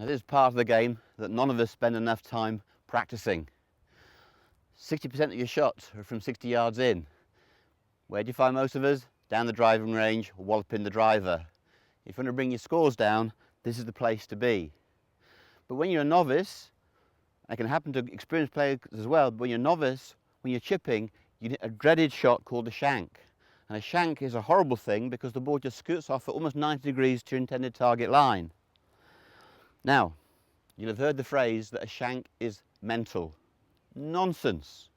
Now this is part of the game that none of us spend enough time practicing. 60% of your shots are from 60 yards in. Where do you find most of us? Down the driving range, walloping the driver. If you want to bring your scores down, this is the place to be. But when you're a novice, it can happen to experienced players as well, but when you're a novice, when you're chipping, you hit a dreaded shot called the shank. And a shank is a horrible thing because the ball just scoots off at almost 90 degrees to your intended target line. Now, you'll have heard the phrase that a shank is mental. Nonsense.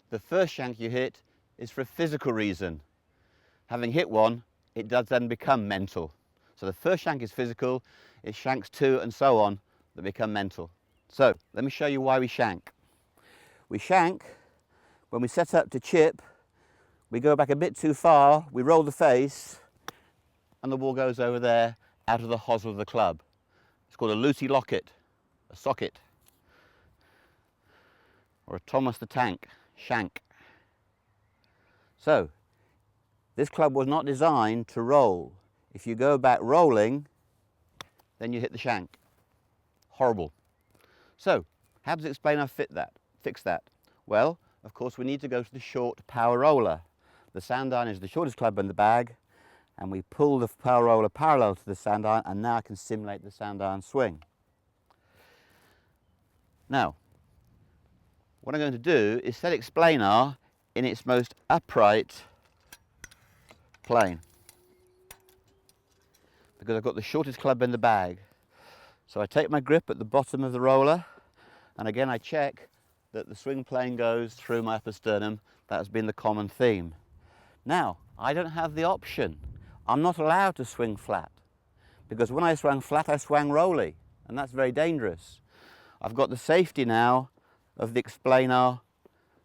The first shank you hit is for a physical reason. Having hit one, it does then become mental. So the first shank is physical, it's shanks 2 and so on that become mental. So let me show you why we shank. We shank when we set up to chip, we go back a bit too far, we roll the face, and the ball goes over there out of the hosel of the club. It's called a loosey locket, a socket, or a Thomas the Tank shank. So this club was not designed to roll. If you go back rolling, then you hit the shank. Horrible. So how does Explanar fix that? Well, of course we need to go to the short power roller. The sand iron is the shortest club in the bag, and we pull the power roller parallel to the sand iron, and now I can simulate the sand iron swing. Now, what I'm going to do is set Explanar in its most upright plane, because I've got the shortest club in the bag. So I take my grip at the bottom of the roller, and again I check that the swing plane goes through my upper sternum. That has been the common theme. Now, I don't have the option. I'm not allowed to swing flat, because when I swung flat, I swung rolly, and that's very dangerous. I've got the safety now of the Explanar,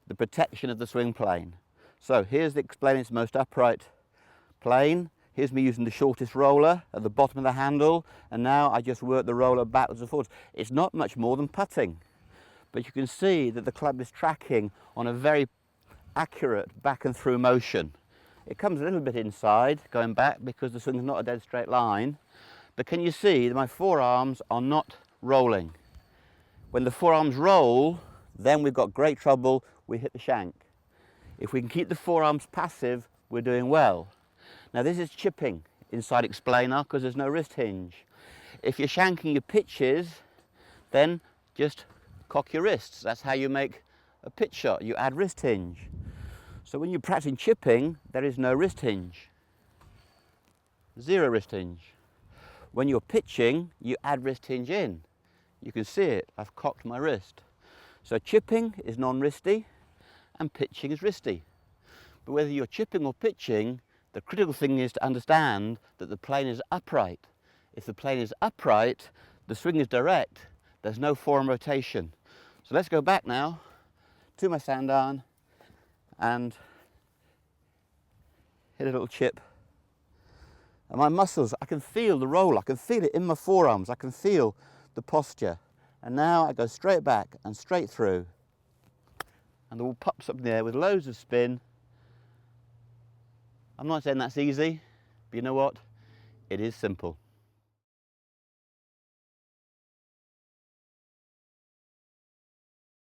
the protection of the swing plane. So here's the Explanar's most upright plane. Here's me using the shortest roller at the bottom of the handle, and now I just work the roller backwards and forwards. It's not much more than putting, but you can see that the club is tracking on a very accurate back and through motion. It comes a little bit inside, going back, because the swing is not a dead straight line. But can you see that my forearms are not rolling? When the forearms roll, then we've got great trouble, we hit the shank. If we can keep the forearms passive, we're doing well. Now this is chipping inside Explanar because there's no wrist hinge. If you're shanking your pitches, then just cock your wrists. That's how you make a pitch shot, you add wrist hinge. So when you're practicing chipping, there is no wrist hinge. Zero wrist hinge. When you're pitching, you add wrist hinge in. You can see it, I've cocked my wrist. So chipping is non-wristy and pitching is wristy. But whether you're chipping or pitching, the critical thing is to understand that the plane is upright. If the plane is upright, the swing is direct, there's no forearm rotation. So let's go back now to my sand iron and hit a little chip. And my muscles, I can feel the roll, I can feel it in my forearms, I can feel the posture. And now I go straight back and straight through. And the ball pops up in the air with loads of spin. I'm not saying that's easy, but you know what? It is simple.